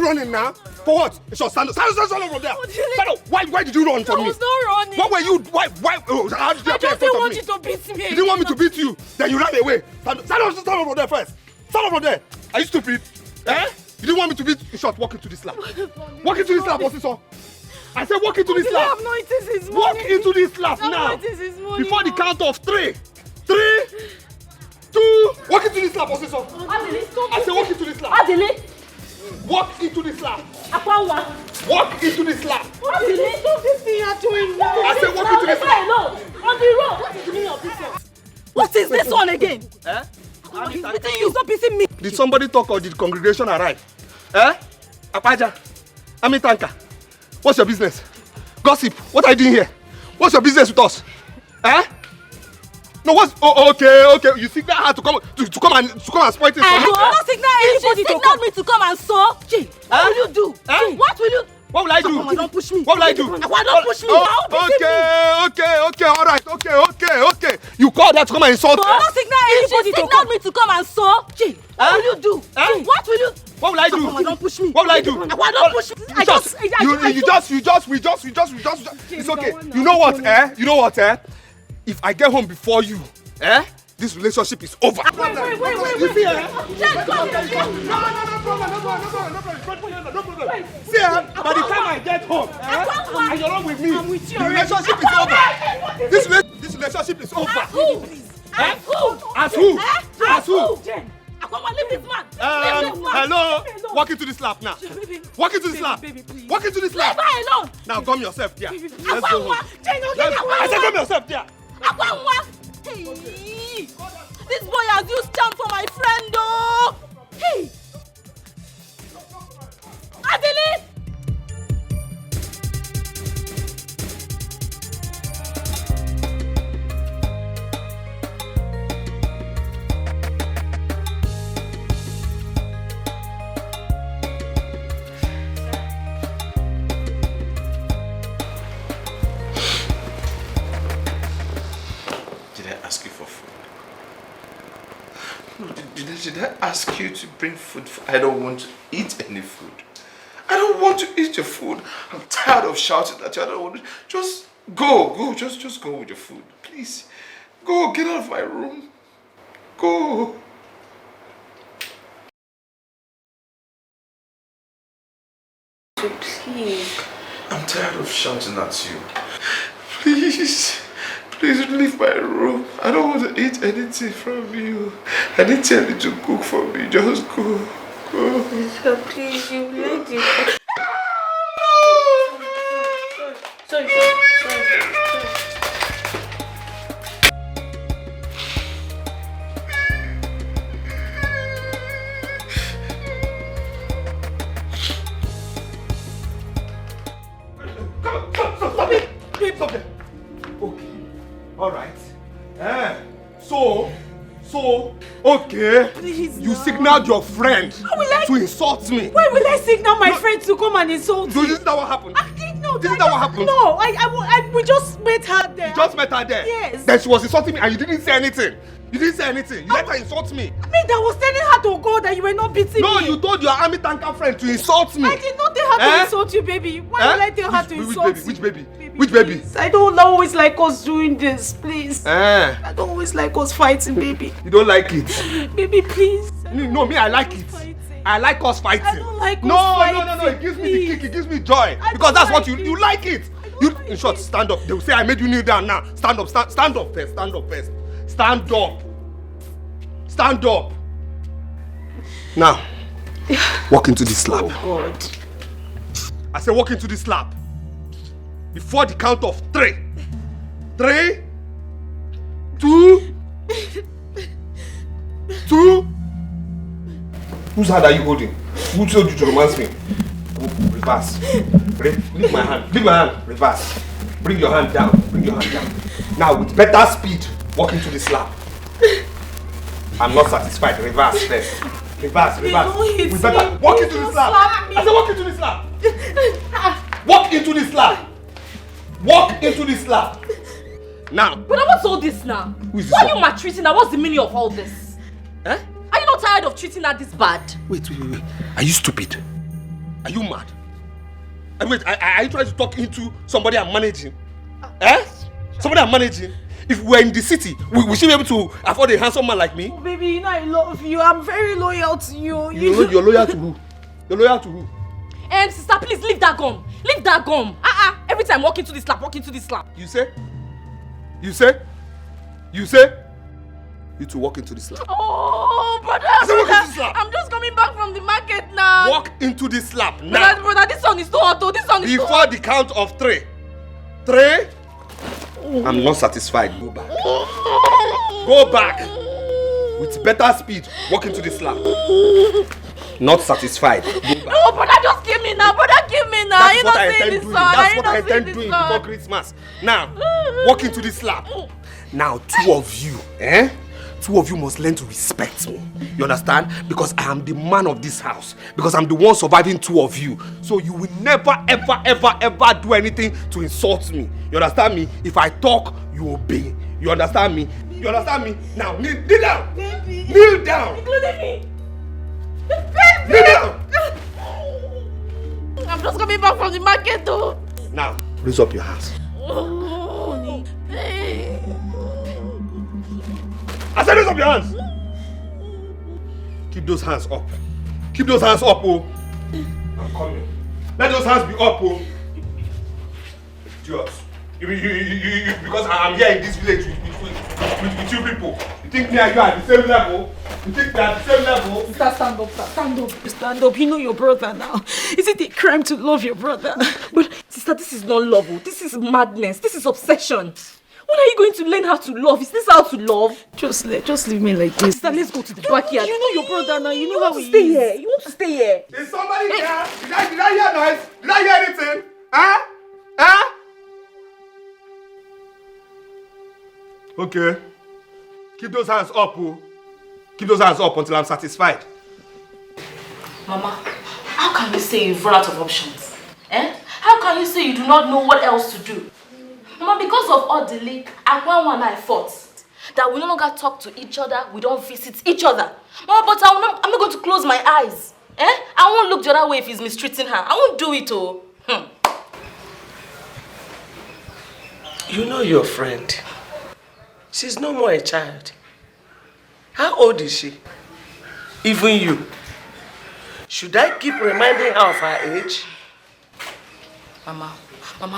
running now? For what? It's your stand up from there. Stand up. Why did you run from me? I was not running. What were you? Why? Oh, how did you appear in front of me? I just didn't want you to beat me. You didn't want me to beat you. Then you ran away. Stand up from there first. Stand up from there. Are you stupid? Eh? You didn't want me to beat. In short, walk into this lap. Walk into this lap, Osiso. I said walk into this lap. Walk into this lap now. Before the count of 3. 3, 2. Walk into this lap, Osiso. I said walk into this lap. Walk into this lap. Walk into this lap. Stop this thing you're doing now. I said walk into this lap. On the road. What is the meaning of this one? What is this one again? Eh? He's beating you. Stop beating me. Did somebody talk or did the congregation arrive? Eh? Apaja. Tanka. What's your business? Gossip. What are you doing here? What's your business with us? Eh? No, what's okay. You signal her to come and spoil things for me. I will not signal anybody to come me to come and sew. What will you do? What will you? What will I do? Come on, don't push me. What will I do? Don't push me. Okay. You call that to come and insult me? I will not signal anybody to come me to come and sew. What will you do? What will you? What will I do? Come on, don't push me. What will I do? Don't push me. We just. It's okay. You know what, eh? If I get home before you, this relationship is over. Wait. You see, No problem. See, by the time I get home, and you're not with me, the relationship is over. This relationship is over. As who? Leave this man. Hello. Walk into this lap now. Walk into this lap. Walk into this lap. Leave her alone. Now gum yourself there. Let's go home. I said gum yourself there. Hey, this boy has used charm for my friend, though. Hey, Adele. Did I ask you to bring food? I don't want to eat any food. I don't want to eat your food. I'm tired of shouting at you. I don't want to. Just go. Just go with your food. Please. Go. Get out of my room. Go. Please. I'm tired of shouting at you. Please. Please leave my room. I don't want to eat anything from you. I need to tell you to cook for me. Just go. So please, you lady. Sorry. Stop it. Okay. All right. So, okay. Please, you signaled your friend to insult me. Why will I signal my friend to come and insult So me? this is not what happened? I didn't know. This is not what happened? No, we just met her there. You just met her there? Yes. Then she was insulting me and you didn't say anything. You let her insult me. I was telling her to go, that you were not beating me. No, you told your army tanker friend to insult me. I did not tell her to insult you, baby. Why will I tell her to insult you? Which baby? Which baby? I don't always like us doing this, please. I don't always like us fighting, baby. You don't like it? Baby, please. No, me, I like it. I like us fighting. I don't like us fighting. No. It gives me the kick. It gives me joy. Because that's what you like it. In short, stand up. They will say I made you kneel down now. Stand up first. Stand up. Now, walk into this lap. Oh God. I said walk into this lap. Before the count of 3. 3, 2. Whose hand are you holding? Who told you to romance me? Reverse. Leave my hand. Reverse. Bring your hand down. Now with better speed, walk into this lap. I'm not satisfied. Reverse first. Reverse. With better. Walk into this lap. I said walk into this lap. Walk into this lap. Now. But what's all this now? Why are you maltreating her? What's the meaning of all this? Are you not tired of treating her this bad? Wait. Are you stupid? Are you mad? And wait, are you trying to talk into somebody I'm managing? Somebody I'm managing? If we're in the city, we should be able to afford a handsome man like me. Oh, baby, you know I love you. I'm very loyal to you. You're loyal to who? You're loyal to who? Sister, please leave that gum. Leave that gum. Every time walk into this slap, walk into this slap. You say? You say? You say? You two walk into this slap. Oh, brother, walk into this slap. I'm just coming back from the market now. Walk into this slap now. Brother, this one is too hot. This one is too Before hot. the count of 3. 3. I'm not satisfied. Go back. Go back. With better speed, walk into this slap. Not satisfied. Go back. No, brother, just give me now. Brother, give me now. That's what I intend doing. That's what I intend doing before Christmas. Now, walk into this slap. Now, 2 of you, 2 of you must learn to respect me. You understand? Because I am the man of this house. Because I'm the one surviving 2 of you. So you will never, ever do anything to insult me. You understand me? If I talk, you obey. You understand me? You understand me? Now, kneel down. Baby. Kneel down. Including me. Baby. Kneel down. I'm just coming back from the market though. Now, raise up your hands. I said raise up your hands. Keep those hands up. Keep those hands up, oh. I'm coming. Let those hands be up, oh. Idiots. Because I'm here in this village with you people. You think me and you are at the same level? You think we are at the same level? Sister, stand up, stand up. Stand up. You know your brother now. Is it a crime to love your brother? But sister, this is not love. This is madness. This is obsession. When are you going to learn how to love? Is this how to love? Just leave me like this. Sister, let's go to the backyard. You know your brother now. You know how he is. Stay here. You want to stay here? Is somebody here? Did I hear noise? Did I hear anything? Huh? Okay. Keep those hands up, oh. Keep those hands up until I'm satisfied. Mama, how can you say you've run out of options? How can you say you do not know what else to do? Mama, because of all the leak, Akwanwa and I fought. That we no longer talk to each other, we don't visit each other. Mama, but I'm not going to close my eyes. I won't look the other way if he's mistreating her. I won't do it, oh. You know your friend. She's no more a child. How old is she? Even you. Should I keep reminding her of her age? Mama,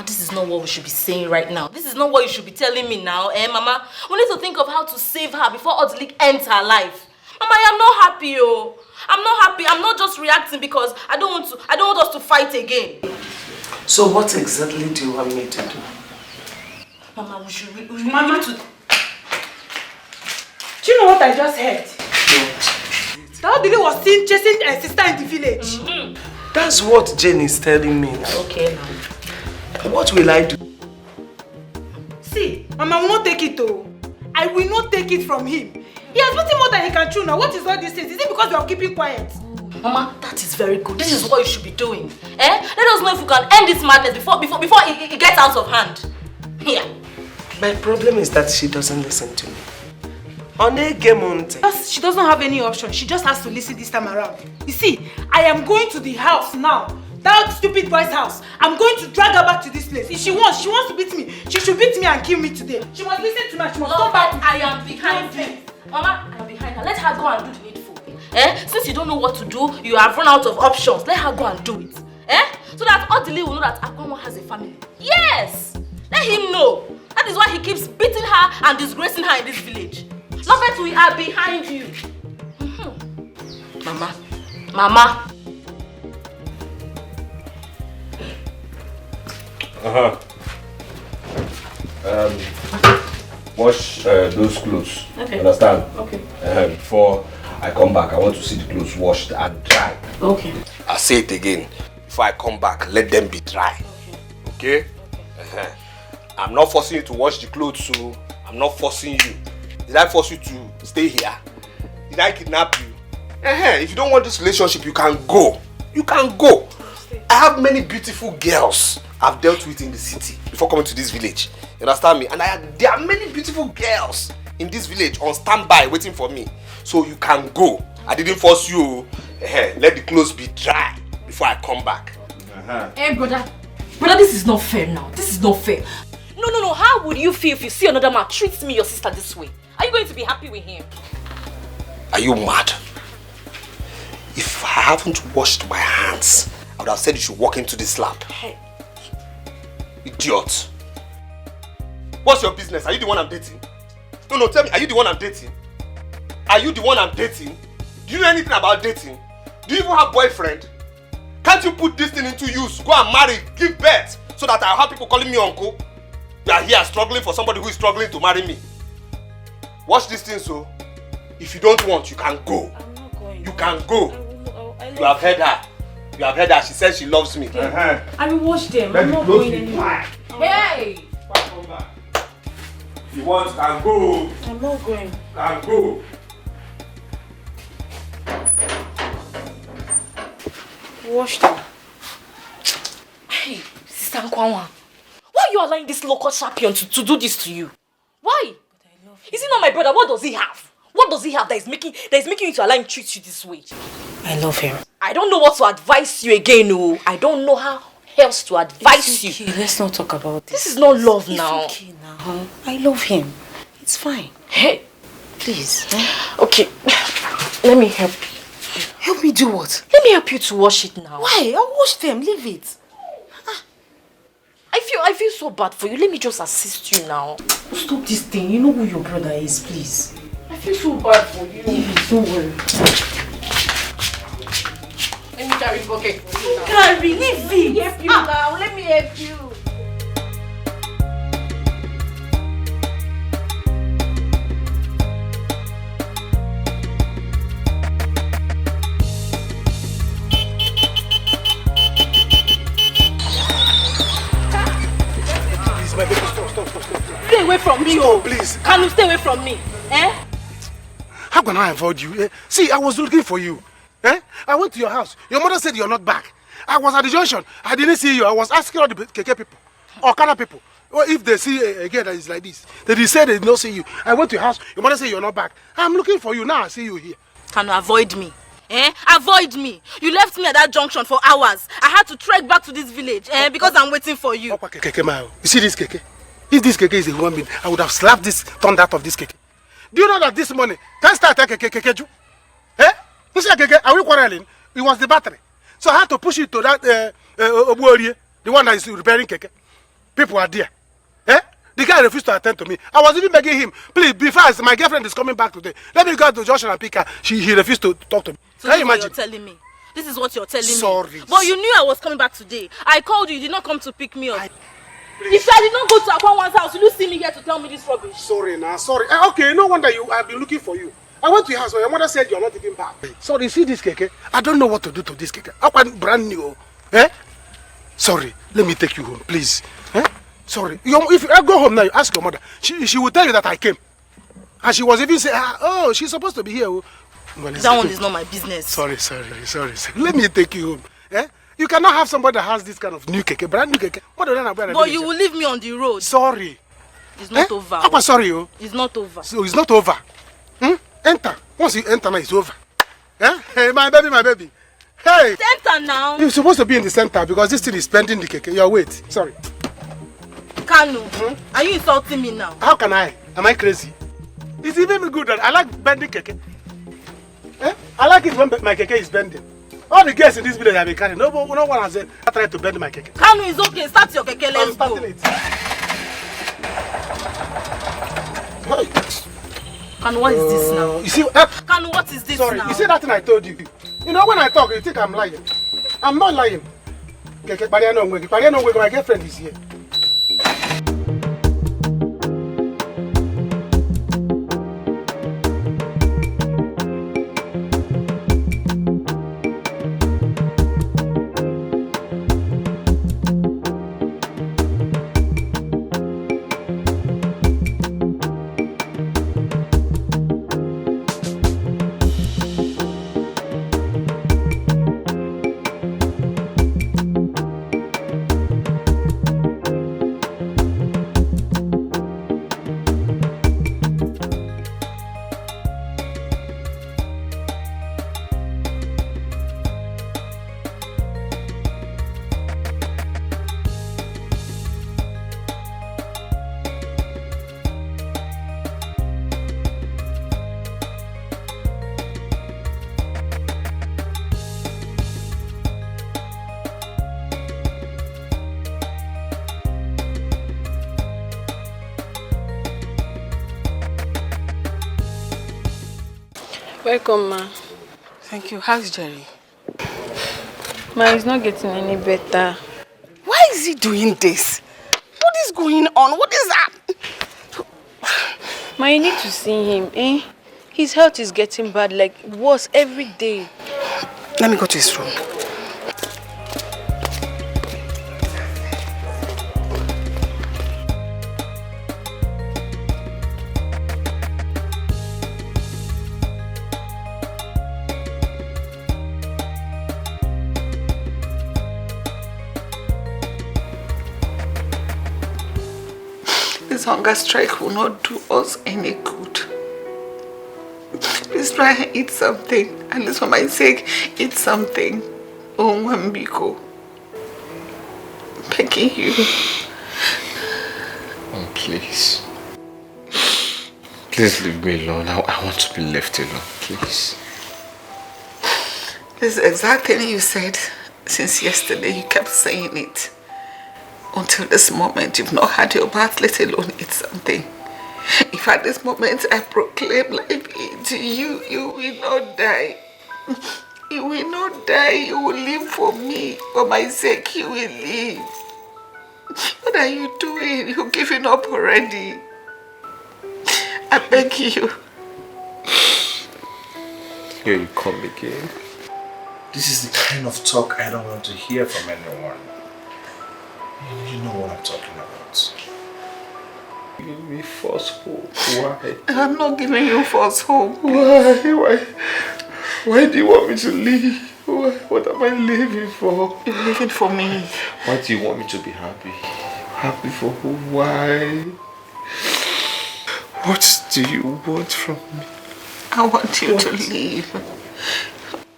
this is not what we should be saying right now. This is not what you should be telling me now, Mama? We need to think of how to save her before Odlik ends her life. Mama, I am not happy, oh. I'm not happy. I'm not just reacting because I don't want us to fight again. So what exactly do you want me to do? Mama, we should need to... Do you know what I just heard? What? That Odili was seen chasing her sister in the village. That's what Jane is telling me now. Okay, now. What will I do? See, Mama will not take it though. I will not take it from him. He has nothing more than he can chew now. What is all these things? Is it because we are keeping quiet? Mama, that is very good. This is what you should be doing. Let us know if we can end this madness before it gets out of hand. Here. My problem is that she doesn't listen to me. She doesn't have any option. She just has to listen this time around. You see, I am going to the house now. That stupid boy's house. I'm going to drag her back to this place. If she wants to beat me. She should beat me and kill me today. She must listen to me. She must come back. I am behind her. Mama, I am behind her. Let her go and do the needful. Since you don't know what to do, you have run out of options. Let her go and do it. So that Odili will know that Akwanwa has a family. Yes! Let him know. That is why he keeps beating her and disgracing her in this village. Not that we are behind you. Mama. Wash those clothes. Okay. Understand? Okay. Before I come back, I want to see the clothes washed and dry. Okay. I'll say it again. Before I come back, let them be dry. Okay? I'm not forcing you to wash the clothes, so I'm not forcing you. Did I force you to stay here? Did I kidnap you? If you don't want this relationship, you can go. You can go. I have many beautiful girls I've dealt with in the city before coming to this village. You understand me? And there are many beautiful girls in this village on standby waiting for me. So you can go. I didn't force you. Let the clothes be dry before before I come back. Hey, brother, this is not fair now. This is not fair. No. How would you feel if you see another man treat me, your sister, this way? Are you going to be happy with him? Are you mad? If I haven't washed my hands, I would have said you should walk into this lab. Hey. Idiot. What's your business? Are you the one I'm dating? No, tell me, are you the one I'm dating? Are you the one I'm dating? Do you know anything about dating? Do you even have a boyfriend? Can't you put this thing into use? Go and marry, give birth, so that I'll have people calling me uncle? You are here struggling for somebody who is struggling to marry me. Watch this thing, so if you don't want, you can go. I'm not going. You can go. You have heard her. You have heard her. She says she loves me. I will watch them. I'm not going anywhere. Hey! If you want, can go. I'm not going. Can go. Wash them. Hey, Sister Nkwanwa. Why are you allowing this local champion to do this to you? Why? Is he not my brother? What does he have? What does he have that is making you to allow him to treat you this way? I love him. I don't know what to advise you again, oh. I don't know how else to advise you. Okay, let's not talk about this. This is not love now. It's okay now. I love him. It's fine. Hey, Please. okay. Let me help you. Help me do what? Let me help you to wash it now. Why? I'll wash them. Leave it. I feel so bad for you. Let me just assist you now. Stop this thing. You know who your brother is, please. I feel so bad for you. Leave it. Don't worry. Let me carry bucket for you now. Carry, leave it. Let me help you now. Let me help you. My baby, stop. Stay away from me, Stop, please. Can you stay away from me? Eh? How can I avoid you? See, I was looking for you. I went to your house. Your mother said you're not back. I was at the junction. I didn't see you. I was asking all the Keke people, or Kana people, well, if they see a girl that is like this. They said they did not see you. I went to your house. Your mother said you're not back. I'm looking for you now. I see you here. Can you avoid me? Avoid me. You left me at that junction for hours. I had to trek back to this village because I'm waiting for you. You see this Keke? If this Keke is a human being, I would have slapped this thunder out of this Keke. Do you know that this morning, can start Keke? You see Keke, are we quarreling? It was the battery. So I had to push it to that the one that is repairing Keke. People are there. The guy refused to attend to me. I was even begging him, please be fast, my girlfriend is coming back today. Let me go to Joshua and pick her. He refused to talk to me. So Can you imagine? What you're telling me? This is what you're telling me. Sorry. But you knew I was coming back today. I called you, you did not come to pick me up. If I did not go to Akwanwa's house, will you see me here to tell me this rubbish? Sorry, sorry. Okay, no wonder I've been looking for you. I went to your house, but your mother said you're not even back. Sorry, see this Keke? I don't know what to do to this Keke. I want brand new. Sorry, let me take you home, please. Sorry. If I go home now, you ask your mother. She will tell you that I came. And she was even saying, oh, she's supposed to be here. Well, that one is not my business. Sorry. Let me take you home. You cannot have somebody that has this kind of new Keke, brand new Keke. But you will leave me on the road. Sorry. It's not over. I'm sorry. It's not over. So it's not over. Enter. Once you enter now, it's over. Hey, my baby. Hey. Enter now. You're supposed to be in the center because this thing is bending the Keke. Your weight. Sorry. Kanu, are you insulting me now? How can I? Am I crazy? It's even good that I like bending Keke. I like it when my Keke is bending. All the girls in this village have been carrying. No one has tried to bend my Keke. Kanu, is okay. Start your Keke. Let's go. Kanu, what is this now? You see, Kanu, what is this now? You see that thing I told you? You know when I talk, you think I'm lying. I'm not lying. Keke, my girlfriend is here. Welcome, ma. Thank you. How's Jerry? Ma, he's not getting any better. Why is he doing this? What is going on? What is that? Ma, you need to see him, eh? His health is getting bad, like worse every day. Let me go to his room. This hunger strike will not do us any good. Please try and eat something. At least for my sake, eat something. Oh, Wambiko. Begging you. Oh, please. Please leave me alone. I want to be left alone, please. This is the exact thing you said since yesterday. You kept saying it. Until this moment, you've not had your bath, let alone eat something. If at this moment I proclaim life into you, you will not die. You will not die. You will live for me. For my sake, you will live. What are you doing? You're giving up already. I beg you. Here you come again. This is the kind of talk I don't want to hear from anyone. You know what I'm talking about. You give me false hope. Why? I'm not giving you false hope. Why do you want me to leave? What am I living for? You're living for me. Why do you want me to be happy? Happy for who? Why? What do you want from me? I want you to leave.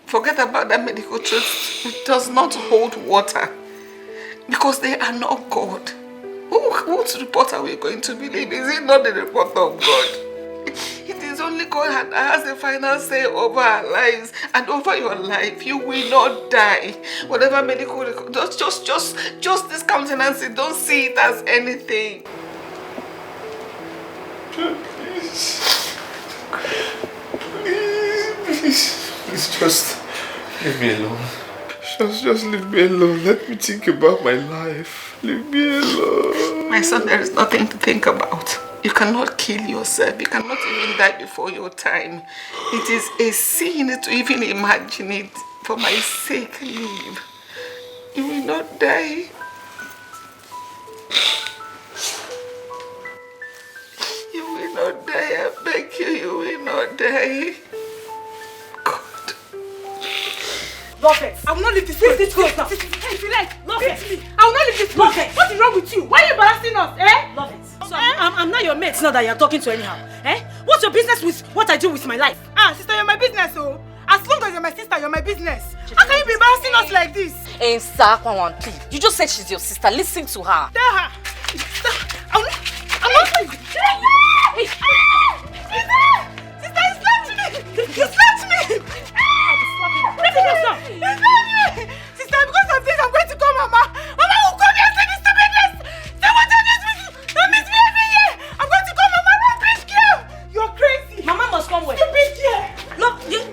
Forget about that medical truth. It does not hold water. Because they are not God. Whose report are we going to believe? Is it not the report of God? It is only God that has the final say over our lives and over your life. You will not die. Whatever medical record, just this countenance, don't see it as anything. Please, just leave me alone. Just leave me alone. Let me think about my life. Leave me alone. My son, there is nothing to think about. You cannot kill yourself. You cannot even die before your time. It is a sin to even imagine it. For my sake, leave. You will not die. You will not die. I beg you, you will not die. God. Love it. I will not leave this place. This close now. If you like, love it. I will not leave this place. What is wrong with you? Why are you embarrassing us? Eh? Love it. So I'm not your mate now that you're talking to anyhow. Eh? What's your business with what I do with my life? Ah, sister, you're my business, oh. As long as you're my sister, you're my business. How can you be embarrassing us like this? Hey, sir, please. You just said she's your sister. Listen to her. Tell her. I'm not. Sister, you slapped me. You slapped me. Sister, because of this, I'm going to call Mama. Mama will come here and say this stupidness. Say what you do. Don't misbehave here. I'm going to call Mama. No, bitch, girl. You're crazy. Mama must come where? Stupid girl. Look, you're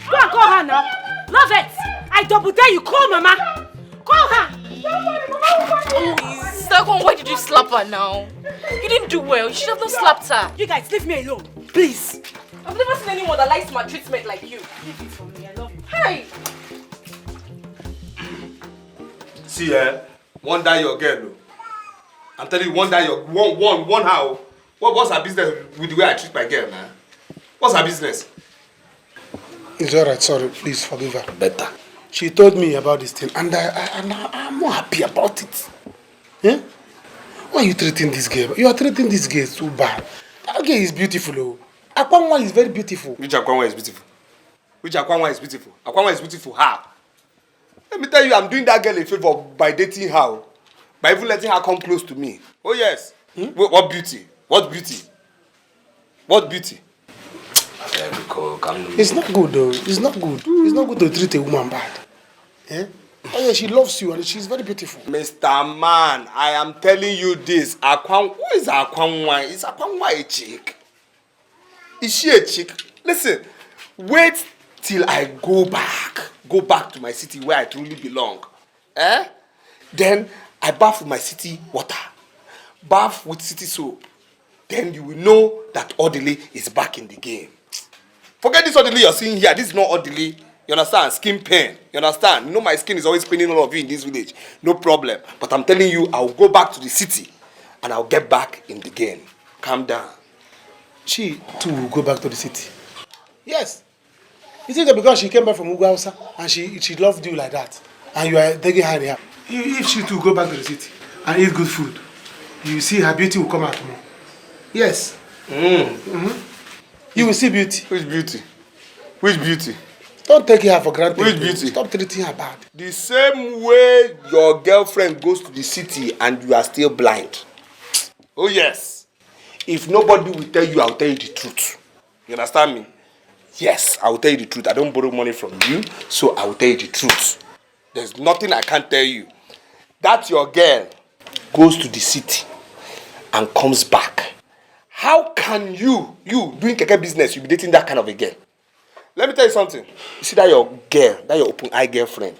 Go and call her now. Love it. I double dare you. Call Mama. Call her. Don't worry, Mama will come here. Sister, why did you slap her now? You didn't do well. You should have not slapped her. You guys, leave me alone. Please. I've never seen anyone that likes my treatment like you. Leave it for me. I love you. Hey! See, one die your girl. No. I'm telling you, one die your one how. What's her business with the way I treat my girl, man? What's her business? It's alright, sorry, please forgive her. Better. She told me about this thing and I'm not happy about it. Eh? Why are you treating this girl? You are treating this girl so bad. That girl is beautiful, oh. Akwanwa is very beautiful. Which Akwanwa is beautiful? Which Akwanwa is beautiful? Akwanwa is beautiful how? Let me tell you, I'm doing that girl a favor by dating her. By even letting her come close to me. Oh yes. What beauty? What beauty? What beauty? It's not good though. It's not good. It's not good to treat a woman bad. Eh? Oh yeah, she loves you and she's very beautiful. Mr. Man, I am telling you this. Who is Akwanwa? Is Akwanwa a chick? Is she a chick? Listen, wait till I go back to my city where I truly belong. Then I bath with my city water, bath with city soap. Then you will know that Odile is back in the game. Forget this Odile you're seeing here. This is not Odile. You understand? Skin pain. You understand? You know my skin is always paining all of you in this village. No problem. But I'm telling you, I'll go back to the city and I'll get back in the game. Calm down. She too will go back to the city. Yes. You think that because she came back from Ugausa and she loved you like that, and you are taking her there, if she too go back to the city and eat good food, you see her beauty will come out more. Yes. You will see beauty. Which beauty? Which beauty? Don't take her for granted. Which beauty? Stop treating her bad. The same way your girlfriend goes to the city and you are still blind. Oh yes. If nobody will tell you, I'll tell you the truth. You understand me? Yes, I will tell you the truth. I don't borrow money from you, so I will tell you the truth. There's nothing I can't tell you. That your girl goes to the city and comes back. How can you doing keke business, you be dating that kind of a girl? Let me tell you something. You see that your girl, that your open-eye girlfriend,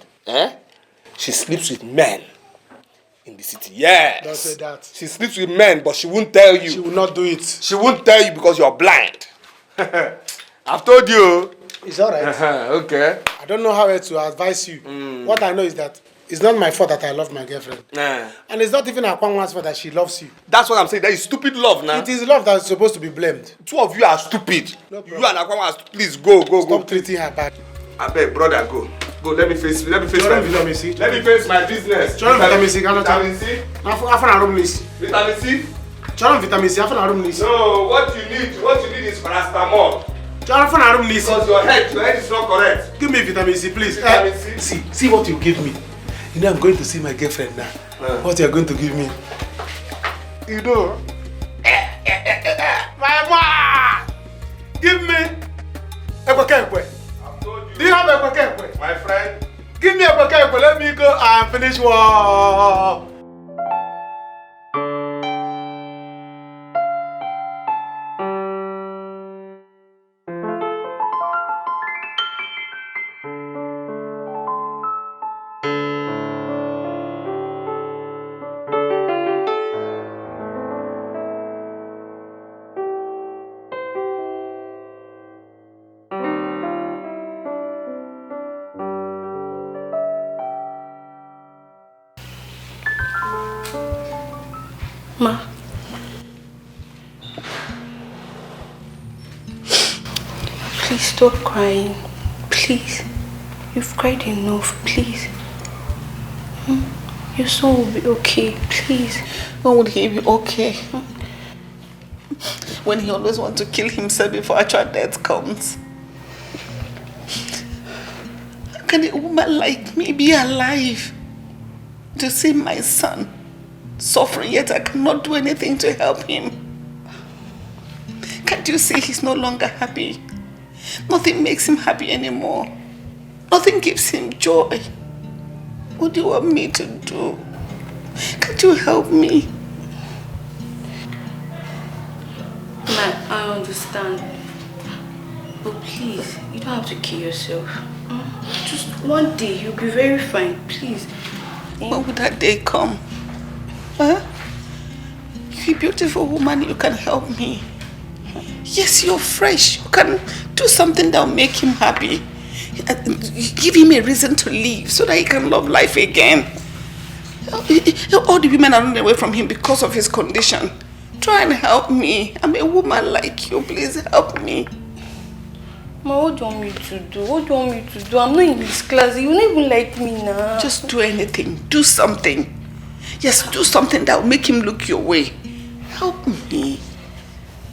she sleeps with men in the city. Yes. Don't say that. She sleeps with men, but she won't tell you. She will not do it. She won't tell you because you're blind. I've told you. It's alright. Okay. I don't know how else to advise you. What I know is that it's not my fault that I love my girlfriend. And it's not even Akwanwa's fault that she loves you. That's what I'm saying. That is stupid love now. It is love that is supposed to be blamed. Two of you are stupid. No You and Akwanwa are stupid. Please go. Stop treating her bad. I beg, brother, go. Go, let me face my business. Vitamin C. Let me face my business. Vitamin C. Vitamin C. After room list. Vitamin C. Vitamin C. After room list. No, what you need is paracetamol. After room list. Because your head is not correct. Give me vitamin C, please. Vitamin C. See what you give me. You know I'm going to see my girlfriend now. What you are going to give me? You know. My mom! Give me a kwekwe. Do you have a kwekwe? My friend. Give me a kwekwe. Let me go and finish work. Ma. Please stop crying. Please. You've cried enough. Please. Your son will be okay. Please. When would he be okay? When he always wants to kill himself before actual death comes. How can a woman like me be alive to see my son suffering, yet I cannot do anything to help him? Can't you see he's no longer happy? Nothing makes him happy anymore. Nothing gives him joy. What do you want me to do? Can't you help me? Ma, I understand. But please, you don't have to kill yourself. Just one day, you'll be very fine. Please. When will that day come? Huh? You're a beautiful woman, you can help me. Yes, you're fresh. You can do something that will make him happy. Give him a reason to live so that he can love life again. All the women are running away from him because of his condition. Try and help me. I'm a woman like you. Please help me. Ma, what do you want me to do? What do you want me to do? I'm not in this class. You don't even like me now. Just do anything. Do something. Yes, do something that will make him look your way. Help me.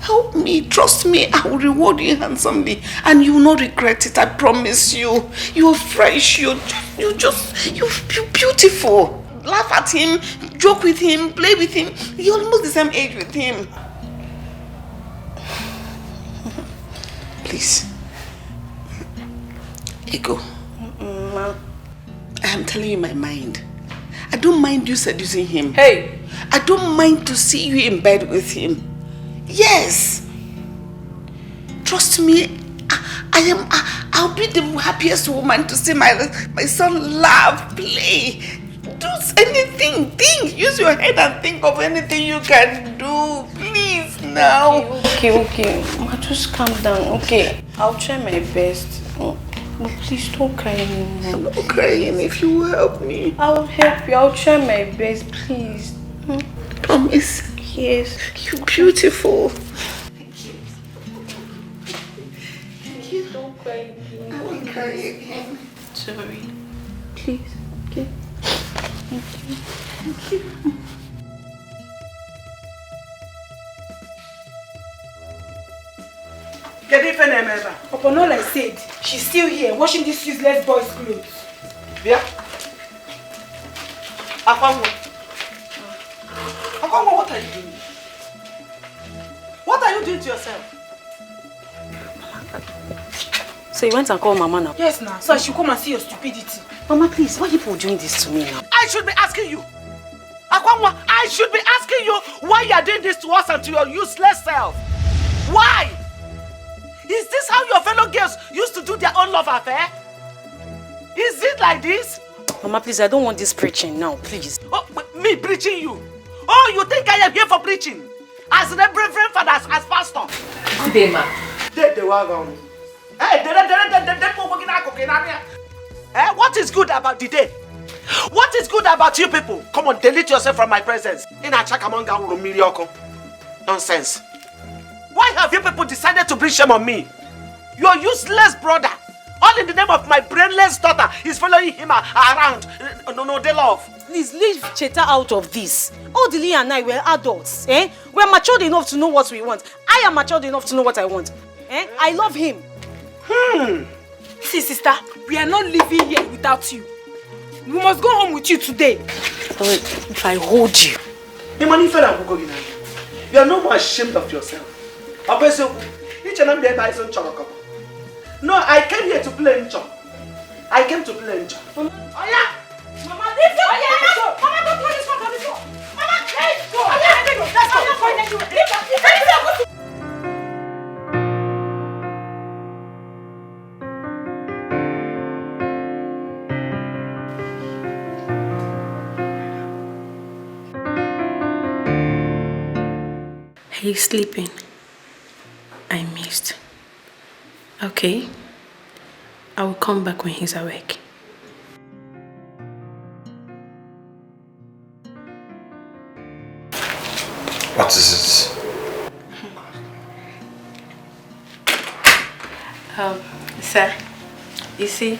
Help me. Trust me. I will reward you handsomely. And you will not regret it. I promise you. You're fresh. You're beautiful. Laugh at him. Joke with him. Play with him. You're almost the same age with him. Please. Ego. Ma. I am telling you my mind. I don't mind you seducing him. Hey! I don't mind to see you in bed with him. Yes. Trust me, I'll be the happiest woman to see my son laugh, play, do anything. Think, use your head and think of anything you can do. Please now. Okay. Ma, just calm down. Okay, I'll try my best. But please don't cry anymore. I'm not crying if you will help me. I'll help you. I'll try my best, please. Promise. Yes. You're beautiful. Don't cry again. I won't cry again. Sorry. Please. Okay. Thank you. Get it, Fenemeva. Upon all I said, she's still here washing this useless boy's clothes. Yeah. Akwanwa, what are you doing? What are you doing to yourself? So you went and called Mama now? Yes, now. So I should come and see your stupidity. Mama, please, why are you doing this to me now? I should be asking you. Akwanwa, I should be asking you why you are doing this to us and to your useless self. Why? Is this how your fellow girls used to do their own love affair? Is it like this? Mama, please, I don't want this preaching now, please. Oh, me preaching you? Oh, you think I am here for preaching? As the reverend father, as pastor? Good day, ma. What is good about the day? What is good about you people? Come on, delete yourself from my presence. Nonsense. Why have you people decided to bring shame on me? Your useless brother, all in the name of my brainless daughter, is following him around. No, they love. Please leave Cheta out of this. Odili and I were adults. We're matured enough to know what we want. I am matured enough to know what I want. I love him. See, sister, we are not living here without you. We must go home with you today. If I hold you. You are no more ashamed of yourself. No, I came here to play Ncho. I came to play Ncho. Oh yeah! Mama, leave the Mama, don't throw this one on the floor. Mama, let's go. Oh yeah, let's go. He's sleeping. I missed. Okay. I will come back when he's awake. What is it? Sir, you see,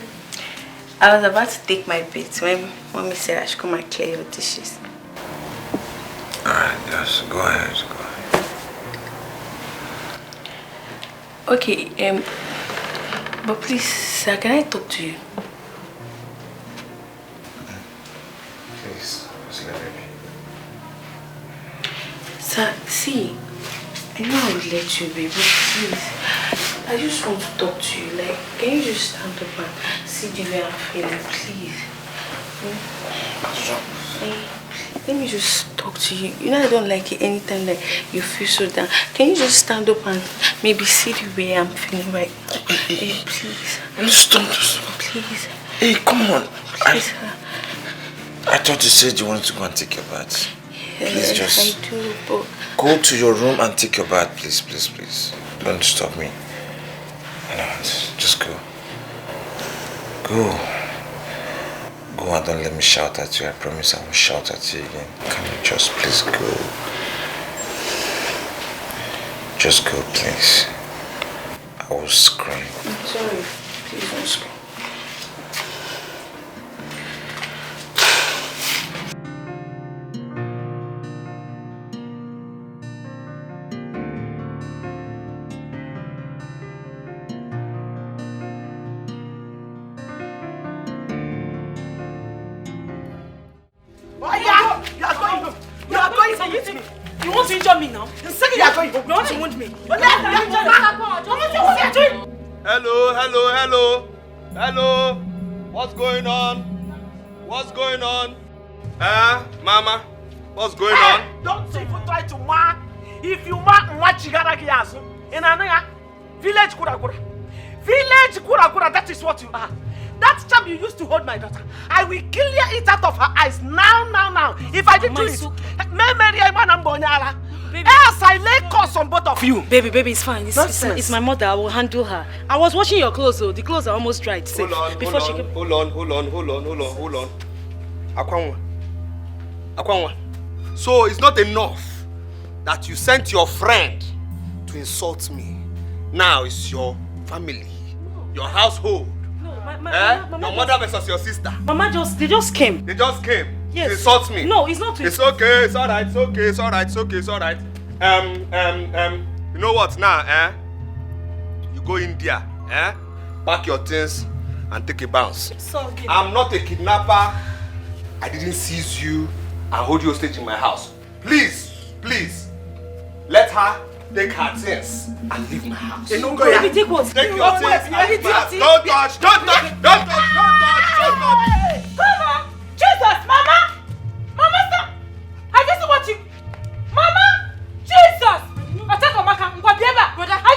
I was about to take my bait when Mommy said I should come and clear your dishes. Alright, yes, go ahead. Okay, but please, sir, can I talk to you? Please, just let me be. Sir, see, I know I would let you be, but please, I just want to talk to you. Like, can you just stand up and see the way I'm feeling, please? Let me just talk to you. You know I don't like it anytime that you feel so down. Can you just stand up and maybe see the way I'm feeling right now? Hey, please. Stop this. Please. Hey, come on. Please, I thought you said you wanted to go and take your bath. Please just... I do, but... Go to your room and take your bath, please. Don't stop me. No, just go. Go and don't let me shout at you. I promise I won't shout at you again. Can you just please go? Just go, please. I will scream. I'm sorry. Please don't scream. You want to injure me now? The second you are going home, you want to wound me. Hello. What's going on? Mama? What's going on? Don't even try to ma. If you ma, what you gotta get us? In Anaya, village kura. Village That is what you are. That charm you used to hold my daughter, I will clear it out of her eyes now. If I did do it, else I lay curse on both of you. Baby, it's fine. It's my mother. I will handle her. I was washing your clothes, though. The clothes are almost dried. Hold on. Akwanwa. So it's not enough that you sent your friend to insult me. Now it's your family, your household. No, your mother versus your sister. Mama they just came. They just came. Yes. To insult me. No, it's not to It's okay. It's alright. It's alright. You know what now? You go in there. Pack your things and take a bounce. I'm not a kidnapper. I didn't seize you and hold you hostage in my house. Please, let her take her things and leave my house. Take what? Take your things and leave my house. Don't touch. Come on! Jesus, Mama! Mama, stop! I just want you. Mama! Jesus! Are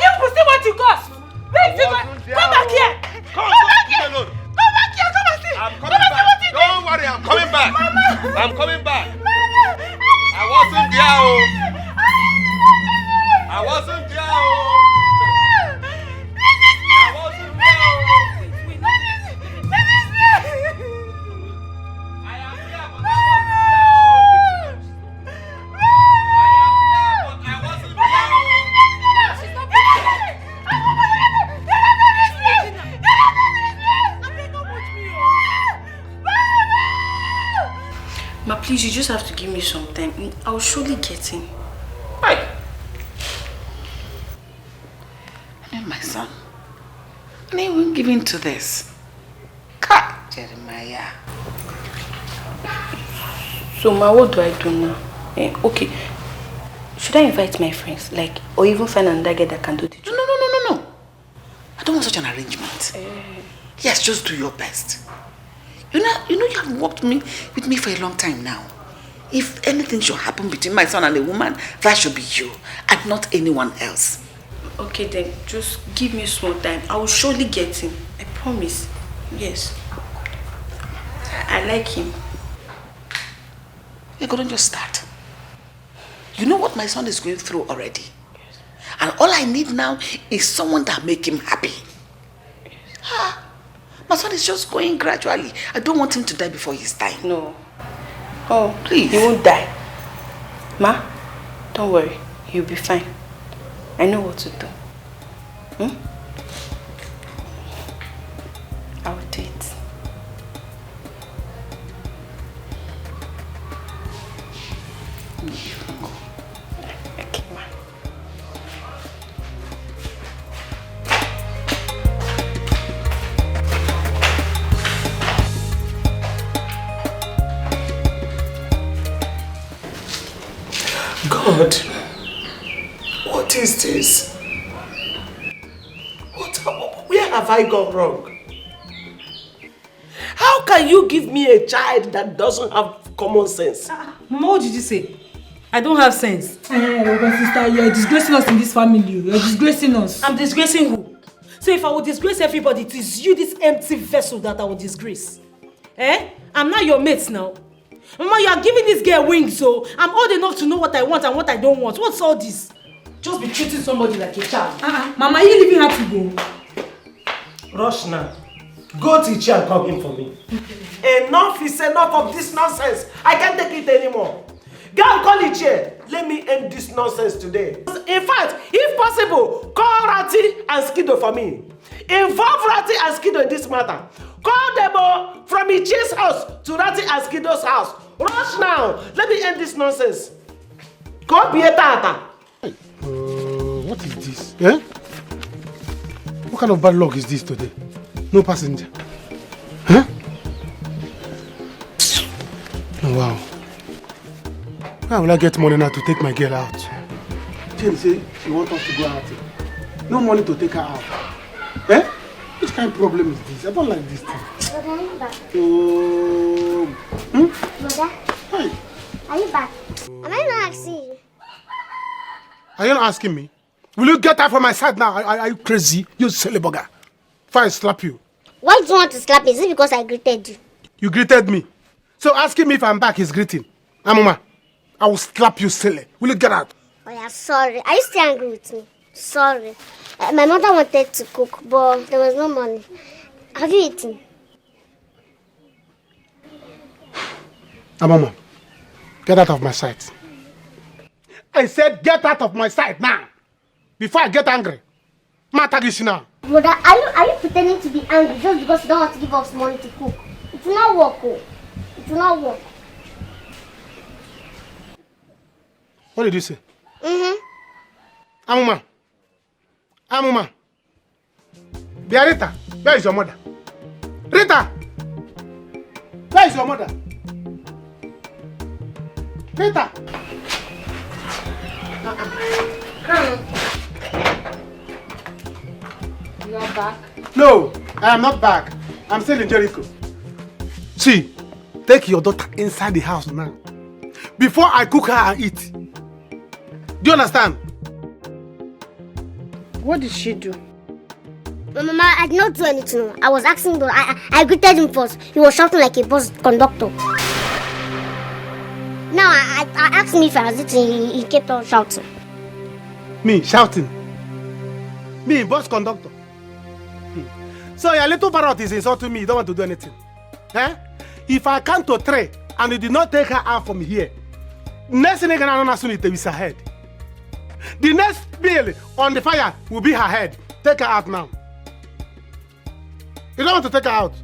you pussy what you got? Wait, come back here! Come back here! Come and see! I'm coming back. Don't worry, I'm coming back. Mama! I'm coming back. Mama! I wasn't there. I wasn't there. Ma, please, you just have to give me some time. I'll surely get him. Right. My son, and he won't give in to this. God, Jeremiah. So, Ma, what do I do now? Okay. Should I invite my friends? Or even find another guy that can do the job? No. I don't want such an arrangement. Yes, just do your best. You know you have worked with me for a long time now. If anything should happen between my son and a woman, that should be you and not anyone else. Okay then, just give me small time. I will surely get him. I promise. Yes. I like him. You're going to just start. You know what my son is going through already. Yes. And all I need now is someone that make him happy. Yes. My son is just going gradually. I don't want him to die before his time. No. Oh, please. He won't die. Ma, don't worry. He'll be fine. I know what to do. I'll do it. Okay, ma. God, what is this? Where have I gone wrong? How can you give me a child that doesn't have common sense? Mama, what did you say? I don't have sense. My sister, you're disgracing us in this family. You're disgracing us. I'm disgracing who? So if I would disgrace everybody, it is you, this empty vessel, that I would disgrace. I'm not your mate now. Mama, you are giving this girl wings, so I'm old enough to know what I want and what I don't want. What's all this? Just be treating somebody like a child. Mama, are you leaving her to go? Rush now. Go to Ichi and call him for me. Enough is enough of this nonsense. I can't take it anymore. Go and call Ichi. Let me end this nonsense today. In fact, if possible, call Rati and Skido for me. Involve Rati and Skido in this matter. Call them from Ichi's house to Rati and Skido's house. Rush now. Let me end this nonsense. Go be a tata. What is this? What kind of bad luck is this today? No passenger. Oh, wow. How will I get money now to take my girl out? Jane say she wants us to go out. No money to take her out. Which kind of problem is this? I don't like this thing. Brother, are you back? Brother? Hi. Are you back? Am I not asking you? Are you not asking me? Will you get out from my side now? Are you crazy? You silly bugger. before I slap you. Why do you want to slap me? Is it because I greeted you? You greeted me. So asking me if I'm back is greeting. Amuma, I will slap you silly. Will you get out? Oh yeah, sorry. Are you still angry with me? Sorry. My mother wanted to cook, but there was no money. Have you eaten? Amuma, get out of my sight. I said get out of my sight now. Before I get angry. Matagisi now. Brother, are you pretending to be angry just because you don't want to give us money to cook? It will not work, oh. It will not work. What did you say? Mm-hmm. Amuma. Dear Rita, where is your mother? Rita! Where is your mother? Rita! Come. You are back? No, I am not back. I'm still in Jericho. See, take your daughter inside the house now. Before I cook her and eat. Do you understand? What did she do? Mama, I did not do anything. I was asking, but I greeted him first. He was shouting like a bus conductor. Now I asked him if I was eating. He kept on shouting. Me shouting? Me, bus conductor? So your little parrot is insulting me. You don't want to do anything. Eh? If I count to 3 and you did not take her out from here, next thing you're going to soon is her head. The next bill on the fire will be her head. Take her out now. You don't want to take her out?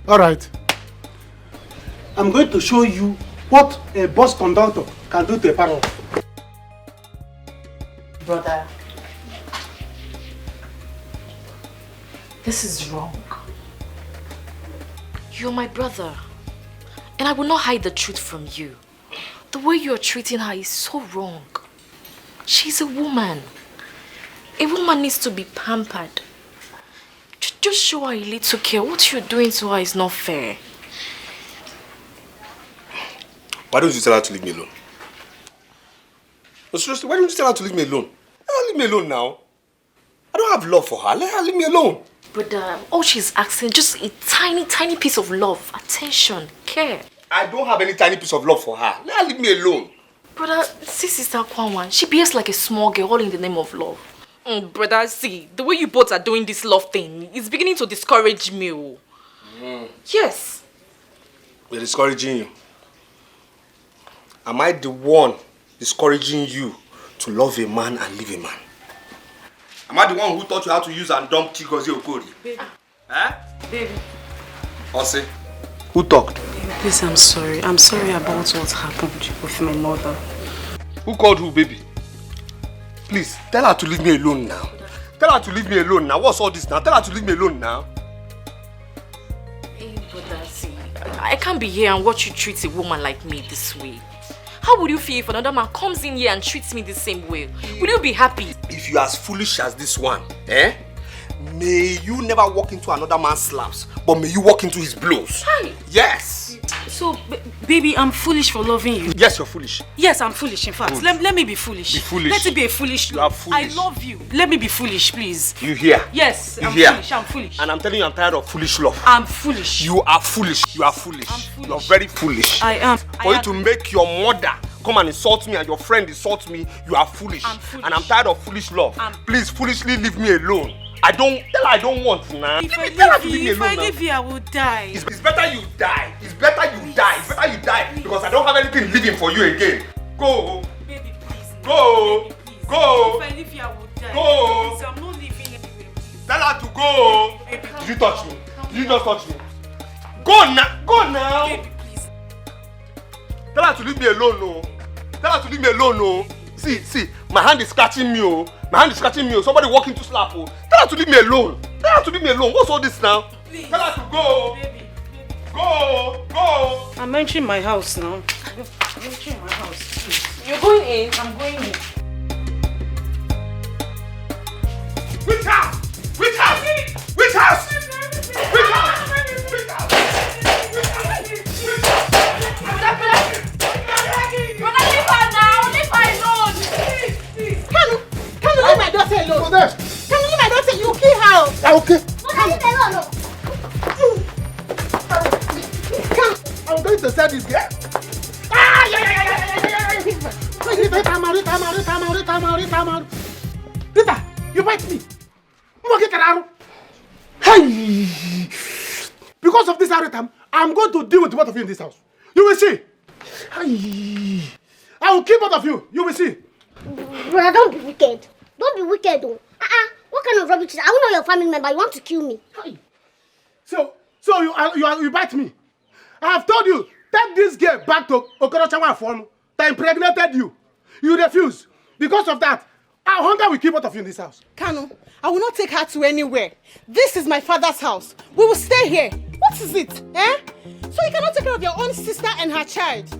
Alright. I'm going to show you what a bus conductor can do to a parrot. Brother, this is wrong. You're my brother, and I will not hide the truth from you. The way you are treating her is so wrong. She's a woman. A woman needs to be pampered. Just show her a little care. What you're doing to her is not fair. Why don't you tell her to leave me alone? No, seriously, why don't you tell her to leave me alone? Let her leave me alone now. I don't have love for her. Let her leave me alone. But all she's asking, just a tiny, tiny piece of love, attention, care. I don't have any tiny piece of love for her. Let her leave me alone. Brother, see Sister Kwanwan, she behaves like a small girl all in the name of love. Brother, see, the way you both are doing this love thing is beginning to discourage me. Yes. We're discouraging you. Am I the one discouraging you to love a man and leave a man? Am I the one who taught you how to use and dump Chigozie Okori? Baby. Eh? Baby. Ose, who talked? Baby, please, I'm sorry. I'm sorry about what happened with my mother. Who called who, baby? Please, tell her to leave me alone now. Tell her to leave me alone now. What's all this now? Tell her to leave me alone now. Hey, brother, see, I can't be here and watch you treat a woman like me this way. How would you feel if another man comes in here and treats me the same way? Will you be happy? If you're as foolish as this one, may you never walk into another man's slaps, but may you walk into his blows. Hi. Yes. So, baby, I'm foolish for loving you. Yes, you're foolish. Yes, I'm foolish, in fact. Let me be foolish. Be foolish. Let it be a foolish You are foolish. I love you. Let me be foolish, please. You hear? Yes, You I'm hear? foolish. I'm foolish. And I'm telling you, I'm tired of foolish love. I'm foolish. You are foolish. You are foolish. I'm foolish. You're very foolish. I am. For you to make your mother come and insult me and your friend insult me, you are foolish. I'm foolish. And I'm tired of foolish love. Please, foolishly leave me alone. Tell her I don't want now. If Tell her to leave me I alone now. leave here, I will die. It's better you die. It's better you die. It's better you die. Because I don't have anything living for you again. Go. Baby, please. Go. Baby, please. Go. If I leave here, I will die. Go. Please, I'm not leaving anywhere. Please. Tell her to go. Baby, Did you touch me? Did you just touch me? Go now. Go now. Baby, please. Tell her to leave me alone, no. Tell her to leave me alone, no. See, my hand is scratching me, oh. My hand is scratching me, oh. Somebody walking to slap, oh. Tell her to leave me alone. Tell her to leave me alone. What's all this now? Please. Tell her to go. Baby. Go. I'm entering my house now. I'm entering my house, please. You're going in? I'm going in. Which house? Which house? Which house? Which house? Which house? Brother, leave her now. Leave her alone. Can you leave my daughter alone? Go there. Can you leave my daughter? You kill her. Okay. But I to sell this girl. Ah, yeah. Rita, you bite me. Hey! Because of this Aritam, I'm going to deal with both of you in this house. You will see. Hey! I will kill both of you. You will see. Brother, don't be wicked. Don't be wicked, though. What kind of rubbish is that? I'm not your family member. You want to kill me. Hey. So you bite me. I have told you, take this girl back to Okorochawa form that impregnated you. You refuse. Because of that, our hunger will keep both of you in this house. Kanu, I will not take her to anywhere. This is my father's house. We will stay here. What is it? So you cannot take care of your own sister and her child. So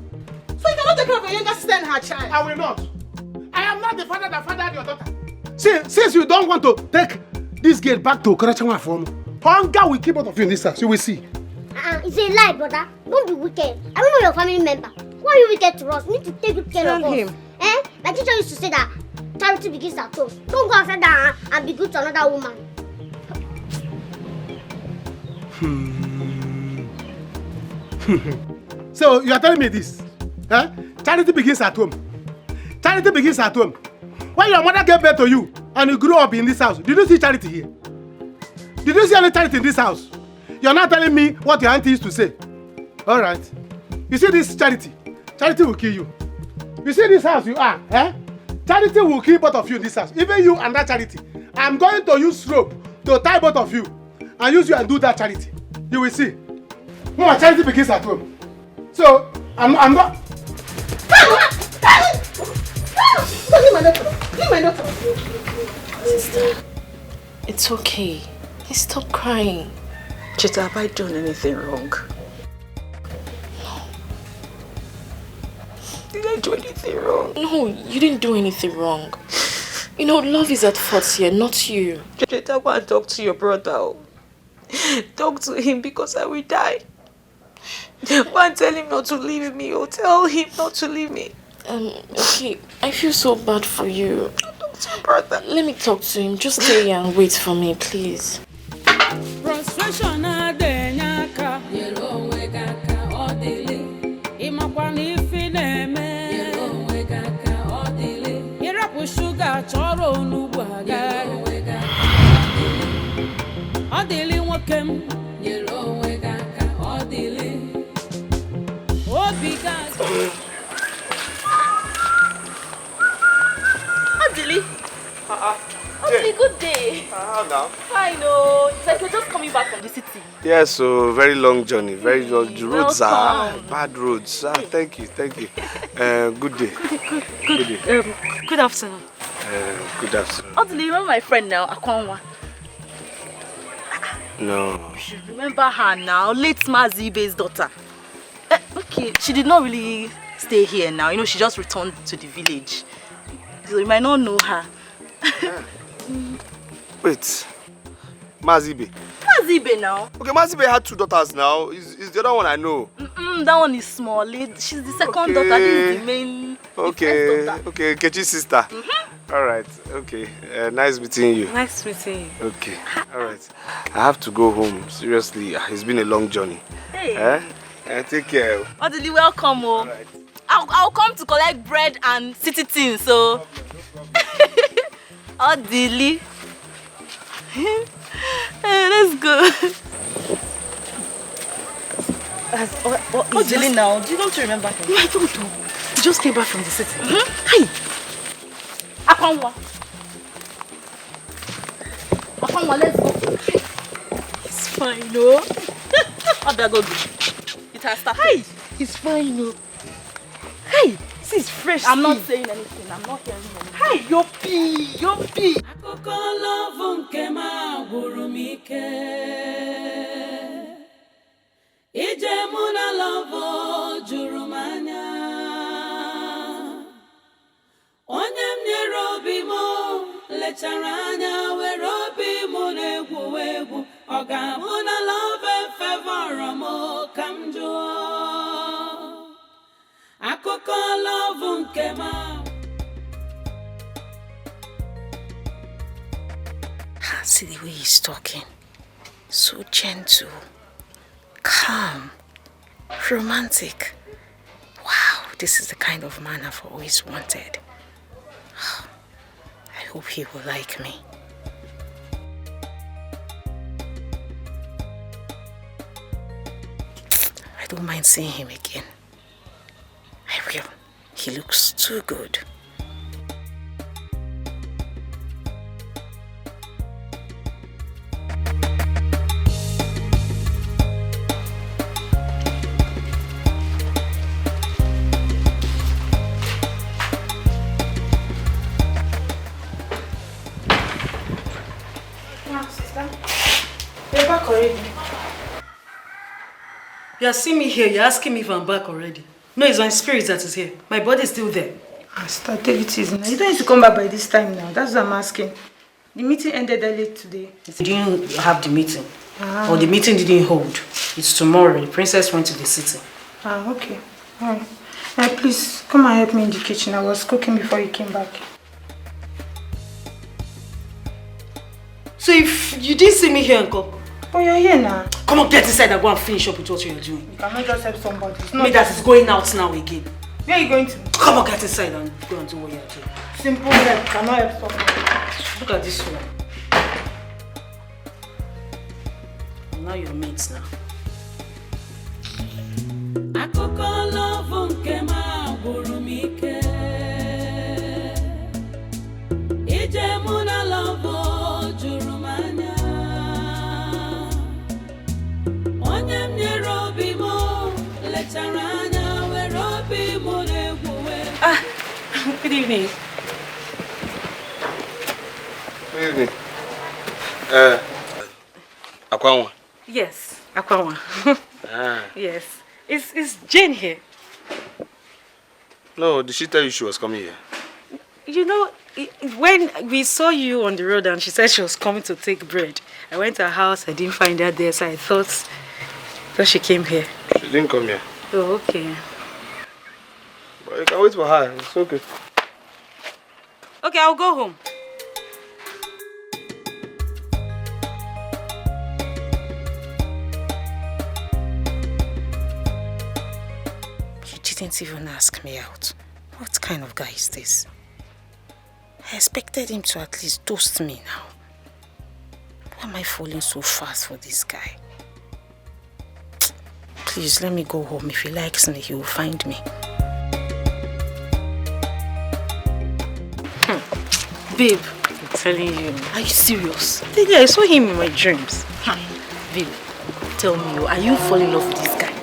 you cannot take care of your younger sister and her child. I will not. I am not the father that fathered your daughter. Since you don't want to take this girl back to Okorochawa form, hunger will keep both of you in this house. You will see. It's a lie, brother. Don't be wicked. I'm not your family member. Why are you wicked to us? We need to take good care of us. My teacher used to say that charity begins at home. Don't go outside that and be good to another woman. So you are telling me this? Charity begins at home. Charity begins at home. When your mother gave birth to you and you grew up in this house, did you see charity here? Did you see any charity in this house? You're not telling me what your auntie used to say. All right. You see this charity? Charity will kill you. You see this house you are, Charity will kill both of you in this house. Even you and that charity. I'm going to use rope to tie both of you and use you and do that charity. You will see. No, charity begins at home. So, I'm not... Leave my daughter. Sister, it's okay. Stop crying. Cheta, have I done anything wrong? No. Did I do anything wrong? No, you didn't do anything wrong. You know, love is at fault here, not you. Cheta, go and talk to your brother. Talk to him because I will die. Go and tell him not to leave me. Or tell him not to leave me. Okay, I feel so bad for you. Talk to your brother. Let me talk to him. Just stay here and wait for me, please. Frustration adenyaka yelo wegaka odili imakwani fineme yelo wegaka odili irapu sugar choro onugbu aga yelo wegaka odili nwokem yelo wegaka odili obiga Odili. Okay, good day. How now? Hi, no. It's like you're just coming back from the city. Yes, so very long journey. Very long. The roads are bad roads. Thank you. Good day. Good day. Good afternoon. Good afternoon. Odili, you remember my friend now, Akwanwa? No. You should remember her now, late Mazibe's daughter. Okay, she did not really stay here now. You know, she just returned to the village. So you might not know her. Wait, Mazibe. Mazibe now. Okay, Mazibe had 2 daughters now. Is the other one I know? That one is small. She's the second daughter. This is the main. Okay, okay, Kechi's sister. All right, okay. Nice meeting you. Nice meeting you. Okay, all right. I have to go home. Seriously, it's been a long journey. Hey. Take care. Odili, welcome. Oh. Right. I'll come to collect bread and city things. So. Odili. Let's go. Odili now. Do you want to remember him? No, I don't know. He just came back from the city. Hey. Akwanwa, let's go. It's fine, no? How do I go? It has started. Hey, it's fine, no? Hey, this is fresh. I'm not saying anything. I'm not hearing anything. Hey, yopi. Akụkọ love nke ma gwụrụ m ike. Ije mụ na love juru m anya. Onye m nyere obi m lechara anya were obi m na-egwu egwu. Ọ ga-abụ na love fevọrọ m ka m jụọ. Akụkọ love nke ma. See the way he's talking. So gentle. Calm. Romantic. Wow, this is the kind of man I've always wanted. I hope he will like me. I don't mind seeing him again. I will. He looks too good. You're back already. You are seeing me here, you're asking me if I'm back already. No, it's my spirit that is here. My body is still there. Start, take it easy now. You don't need to come back by this time now. That's what I'm asking. The meeting ended early today. You didn't have the meeting. Or the meeting didn't hold. It's tomorrow. The princess went to the city. Okay. Alright. Please, come and help me in the kitchen. I was cooking before you came back. So if you didn't see me here, Uncle? Oh, you're here now. Come on, get inside and go and finish up with what you're doing. You cannot just help somebody. It's not me that is going out now again. Where are you going to? Come on, get inside and go and do what you're doing. Simple help. Cannot help somebody. Look at this one. Now you're mates now. Good evening. Good evening. Akwanwa. Yes, Akwanwa. Yes. Is Jane here? No, did she tell you she was coming here? You know, when we saw you on the road and she said she was coming to take bread, I went to her house, I didn't find her there, so I thought she came here. She didn't come here. Oh, okay. But you can wait for her, it's okay. Okay, I'll go home. You didn't even ask me out. What kind of guy is this? I expected him to at least toast me now. Why am I falling so fast for this guy? Please, let me go home. If he likes me, he will find me. Babe, I'm telling you. Are you serious? Yeah, I saw him in my dreams. Babe, tell me, are you falling in love with this guy?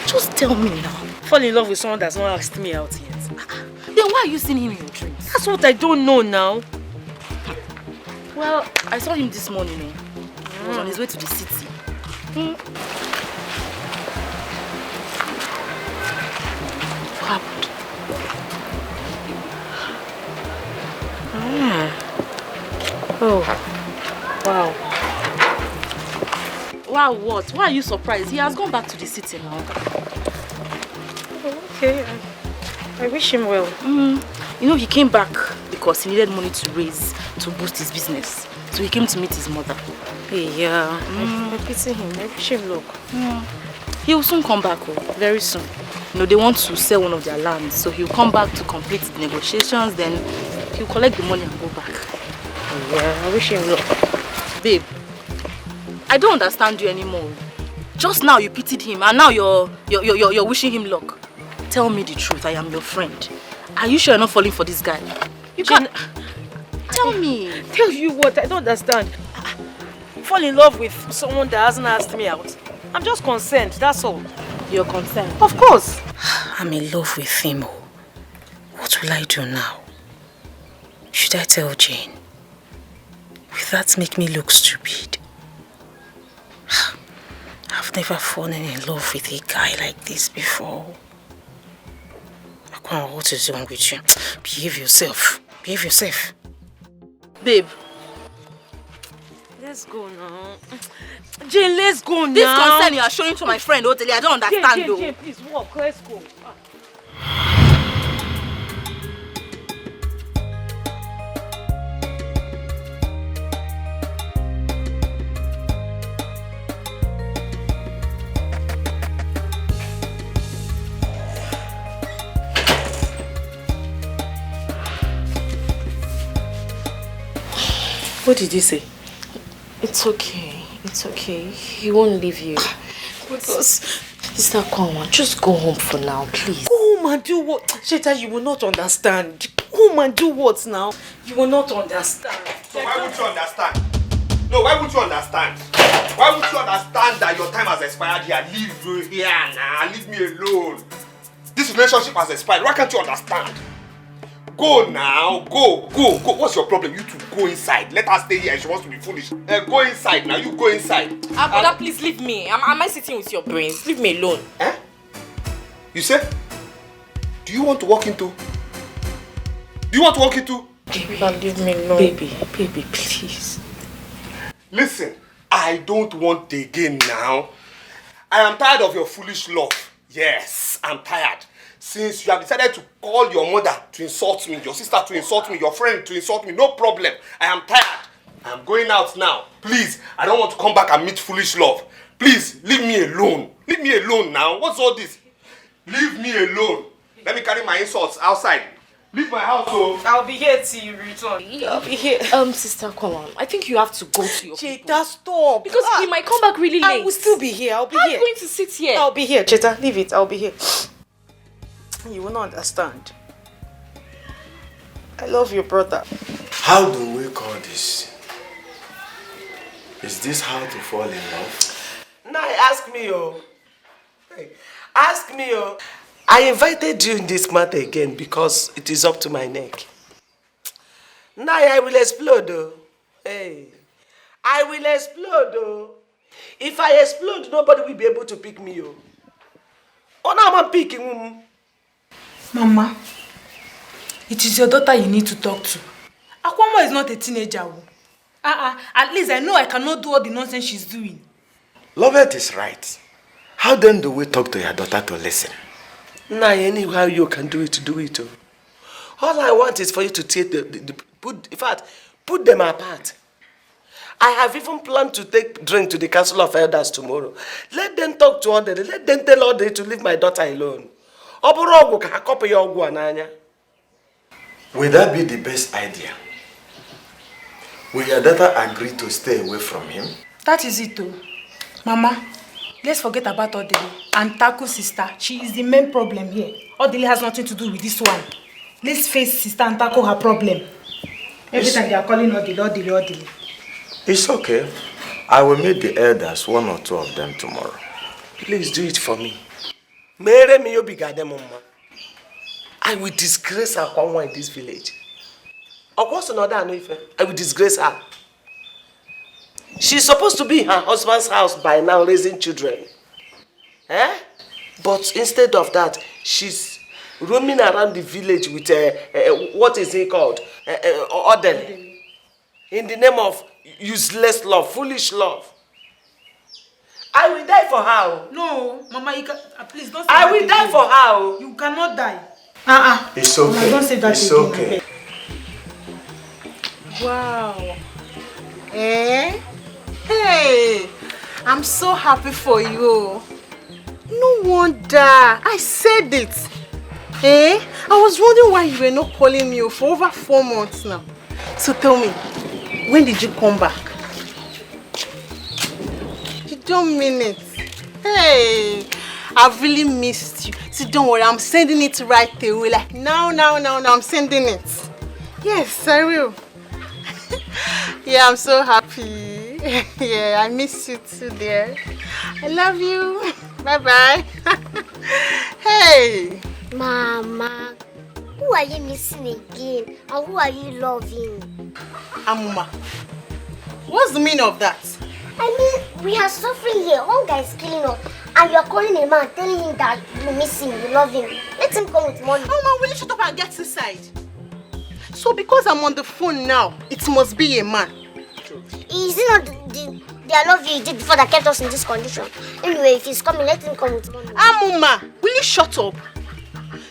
Just tell me now. Fall in love with someone that's not asked me out yet. Then why are you seeing him in your dreams? That's what I don't know now. Well, I saw him this morning. He was on his way to the city. What happened? Oh, wow. Wow, what? Why are you surprised? He has gone back to the city now. Okay, I wish him well. You know, he came back because he needed money to raise to boost his business. So he came to meet his mother. Yeah, I pity him. I wish him luck. He will soon come back, very soon. You know, they want to sell one of their lands, so he'll come back to complete the negotiations, then he'll collect the money and go back. Yeah, I wish him luck. Babe, I don't understand you anymore. Just now you pitied him, and now you're wishing him luck. Tell me the truth, I am your friend. Are you sure you're not falling for this guy? You can't... Tell me. Tell you what, I don't understand. Fall in love with someone that hasn't asked me out. I'm just concerned, that's all. You're concerned? Of course. I'm in love with him. What will I do now? Should I tell Jane? Will that make me look stupid? I've never fallen in love with a guy like this before. Akwan, what is wrong with you? Behave yourself. Behave yourself. Babe. Let's go now. Jane, let's go now. This concern you are showing to my friend Oteli, I don't understand though. Jane, please walk. Let's go. What did he say? It's okay. It's okay. He won't leave you. Because... Sister Kwanwa, just go home for now, please. Go home and do what? Sheta, you will not understand. Go home and do what now? You will not understand. So why would you understand? No, why would you understand? Why would you understand that your time has expired here? Leave you here now. Leave me alone. This relationship has expired. Why can't you understand? Go now. Go. What's your problem? You two go inside. Let her stay here. She wants to be foolish. Go inside now. You go inside. Brother, please leave me. Am I sitting with your brains? Leave me alone. Eh? You say? Do you want to walk into? Baby, leave me alone. Baby, please. Listen, I don't want again now. I am tired of your foolish love. Yes, I'm tired. Since you have decided to call your mother to insult me, your sister to insult me, your friend to insult me, no problem. I am tired. I'm going out now. Please, I don't want to come back and meet foolish love. Please, leave me alone. Leave me alone now. What's all this? Leave me alone. Let me carry my insults outside. Leave my house, oh. I'll be here till you return. I'll be here. Sister Kwanwa, I think you have to go to your people. Cheta, stop. Because he might come back really late. I will still be here. I'll be How here. are you going to sit here? I'll be here. Cheta, leave it. I'll be here. You will not understand. I love your brother. How do we call this? Is this how to fall in love? Now ask me, oh. Hey, ask me, oh. I invited you in this matter again because it is up to my neck. Now I will explode, oh. Hey, I will explode, oh. If I explode, nobody will be able to pick me, oh. Oh, now I'm picking. Mama, it is your daughter you need to talk to. Akwanwa is not a teenager. At least I know I cannot do all the nonsense she's doing. Lovett is right. How then do we talk to your daughter to listen? Nah, anyhow you can do it, do it. Oh. All I want is for you to take put them apart. I have even planned to take drink to the Council of Elders tomorrow. Let them talk to Audrey. Let them tell Audrey to leave my daughter alone. Will that be the best idea? Will your daughter agree to stay away from him? That is it, though. Mama, let's forget about Odile and Taco's sister. She is the main problem here. Odile has nothing to do with this one. Let's face Sister and Taco her problem. Every time they are calling Odile. It's okay. I will meet the elders, 1 or 2 of them tomorrow. Please do it for me. I will disgrace Akwanwa in this village. I will disgrace her. She's supposed to be in her husband's house by now raising children. Eh? But instead of that, she's roaming around the village with what is it called? Orderly. In the name of useless love, foolish love. I will die for her. No, Mama, you can, please don't say I will die for her. You cannot die. It's okay. No, don't say that it's again, okay. Wow. Hey, I'm so happy for you. No wonder. I said it. I was wondering why you were not calling me for over 4 months now. So tell me, when did you come back? You don't mean it. Hey, I've really missed you. See, don't worry, I'm sending it right away. Like now, I'm sending it. Yes, I will. Yeah, I'm so happy. Yeah, I miss you too, dear. I love you. Bye-bye. Hey. Mama, who are you missing again? And who are you loving? Amuma. What's the meaning of that? I mean, we are suffering here. Hunger is killing us. And you are calling a man, telling him that you miss him, you love him. Let him come with money. Oh, man, will you shut up and get inside? So because I'm on the phone now, it must be a man. Is it not the I love you did before that kept us in this condition? Anyway, if he's coming, let him come with money. Amuma, will you shut up?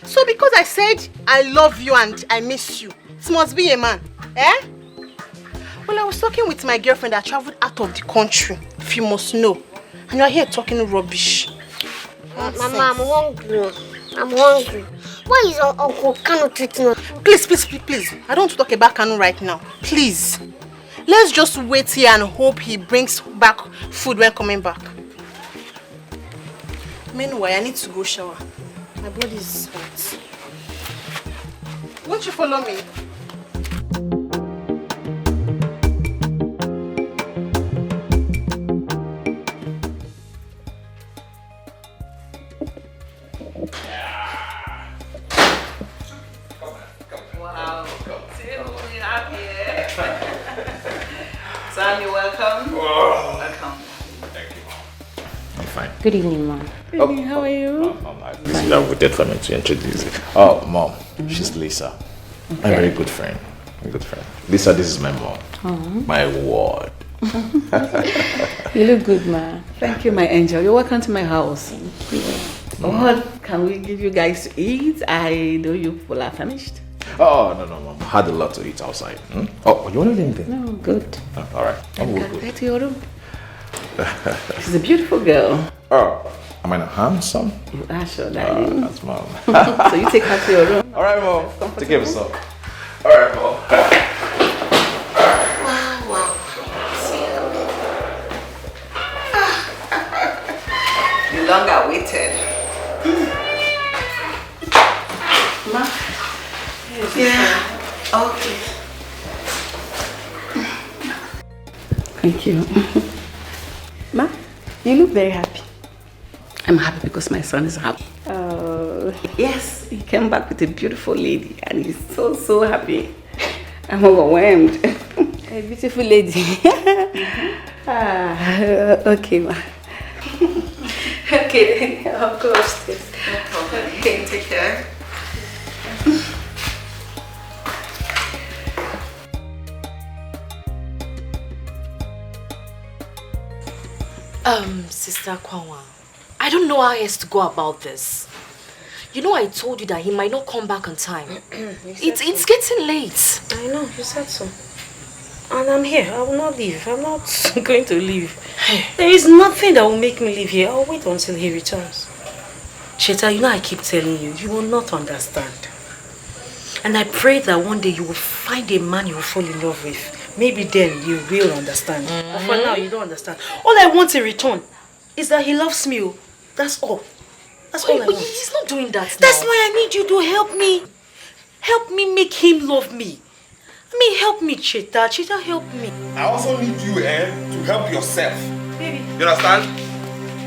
So because I said I love you and I miss you, it must be a man, eh? Well, I was talking with my girlfriend that traveled out of the country, if you must know. And you're here talking rubbish. Mama, I'm hungry. I'm hungry. Why is Uncle Kanu treating us? Please. I don't want to talk about Kanu right now. Please. Let's just wait here and hope he brings back food when coming back. Meanwhile, I need to go shower. My body is hot. Won't you follow me? Wow. Sam, you're welcome. Welcome. Thank you. I'm fine. Good evening, Mom. Good evening, how are you? This is I waited for me to introduce you. Oh, Mom, she's Lisa. Okay. I'm a very good friend. Lisa, this is my mom. My ward. You look good, Ma. Thank you, my angel. You're welcome to my house. Thank you. What can we give you guys to eat? I know you people are famished. Oh, no, Mom. I had a lot to eat outside. Oh, you want anything? No, good. Oh, all right. Can I to your room? She's a beautiful girl. Oh, am I not handsome? You are sure, darling. That's Mom. So you take her to your room. All right, Mom. Take care of yourself. All right, Mom. Wow. You long awaited. Ma? Yeah. Okay. Thank you. Ma, you look very happy. I'm happy because my son is happy. Oh. Yes, he came back with a beautiful lady and he's so happy. I'm overwhelmed. A beautiful lady. Okay, ma. Okay, then I'll go upstairs. No problem. Okay, take care. Sister Kwanwa, I don't know how else to go about this. You know I told you that he might not come back on time. It's getting late. I know, you said so. And I'm here. I will not leave. I'm not going to leave. There is nothing that will make me leave here. I'll wait until he returns. Cheta, you know I keep telling you, you will not understand. And I pray that one day you will find a man you will fall in love with. Maybe then you will understand. But for now, you don't understand. All I want in return is that he loves me. That's all. That's all I want. He's not doing that now. That's why I need you to help me. Help me make him love me. I mean, help me, Cheta. Cheta, help me. I also need you to help yourself. Baby. You understand?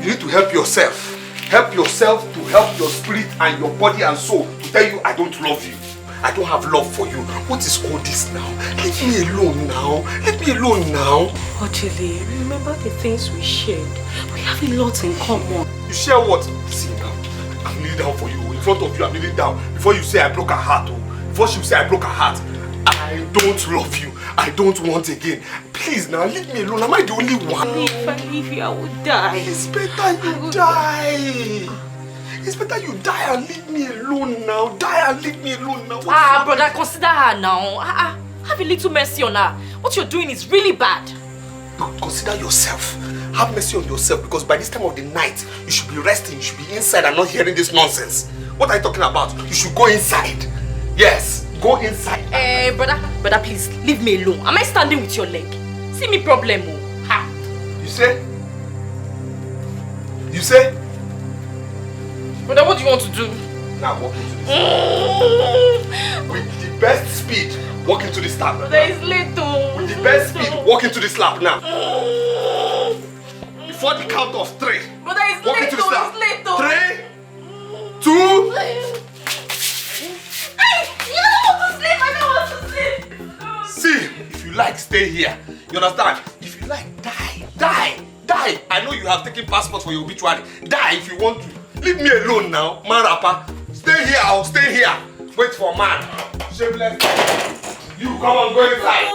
You need to help yourself. Help yourself to help your spirit and your body and soul to tell you I don't love you. I don't have love for you. What is all this now? Leave me alone now. Leave me alone now. Ochile, remember the things we shared. We have a lot in common. You share what? See now, I'm kneeling down for you. In front of you, I'm kneeling down. Before you say I broke her heart, before she will say I broke her heart, I don't love you. I don't want again. Please now, leave me alone. Am I the only one? If I leave you, I would die. It's better you die. It's better you die and leave me alone now. Die and leave me alone now. Brother, consider her now. Have a little mercy on her. What you're doing is really bad. No, consider yourself. Have mercy on yourself because by this time of the night, you should be resting. You should be inside and not hearing this nonsense. What are you talking about? You should go inside. Yes, go inside. Brother, please, leave me alone. Am I standing with your leg? See me problem, oh. Ha. You say? You say? Brother, what do you want to do? Now walk into this with the best speed, walk into this lap. Brother, it's late though. With the best speed, walk into this lap now. Before the count of 3. Brother, it's walk late into this lap. It's late though. 3, 2. I don't want to sleep. See, if you like, stay here. You understand? If you like, die. I know you have taken passport for your obituary. Die if you want to. Leave me alone now, man rapper. Stay here, I'll stay here. Wait for man. Shameless. You come on, go inside.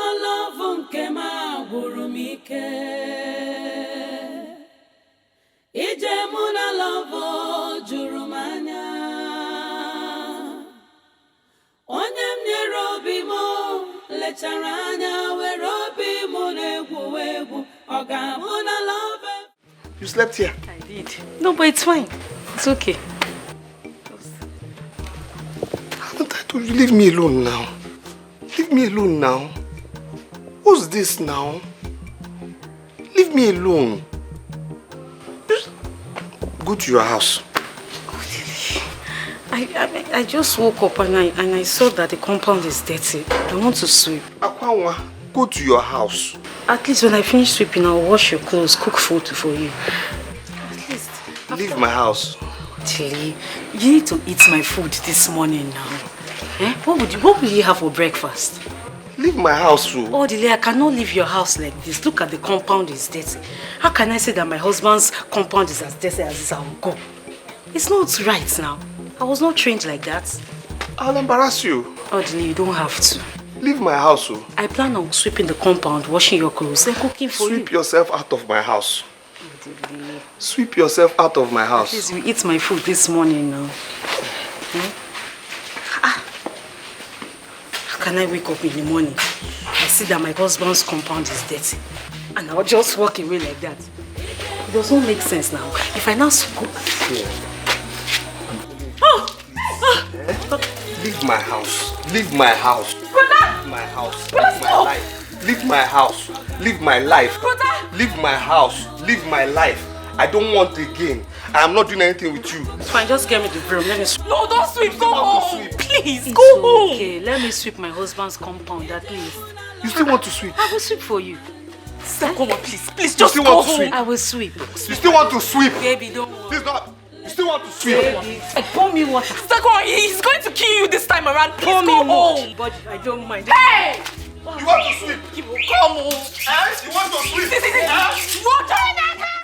You slept here? I did. No, but it's fine. It's okay. Haven't I told you leave me alone now? Leave me alone now. What's this now? Leave me alone. Just go to your house. I just woke up and I saw that the compound is dirty. I want to sweep. Akwanwa, go to your house. At least when I finish sweeping, I'll wash your clothes, cook food for you. At least. Leave my house. Tilly, you need to eat my food this morning now. Eh? What will you have for breakfast? Leave my house, too. Oh, Dile, I cannot leave your house like this. Look at the compound is dirty. How can I say that my husband's compound is as dirty as this? I will go. It's not right now. I was not trained like that. I'll embarrass you. Oh, Dile, you don't have to. Leave my house, too. I plan on sweeping the compound, washing your clothes, and cooking for you. Sweep yourself out of my house. Sweep yourself out of my house. Please, you eat my food this morning now. How can I wake up in the morning? I see that my husband's compound is dirty. And I'll just walk away like that. It doesn't make sense now. If I now go... Leave my house. Leave my house. Brother! Leave my house. Brother, Leave my life. Leave my house. Leave my life. Brother! Leave my house. Leave my life. I don't want again. I am not doing anything with you. It's fine, just get me the broom. Let me sweep. No, don't sweep. Go home. Please, It's go home. Okay, let me sweep my husband's compound at least. You still want to sweep? I will sweep for you. Sir, come on, please. Please, You just still go want to home. sweep? I will sweep. You still want to sweep? Baby, don't worry. Please not. You still want to sweep? Baby, pour me water. Sir, come on. He's going to kill you this time around. Please Pour me go water. home. But I don't mind. Hey! You want to sweep? Come home. You want to sweep? Water!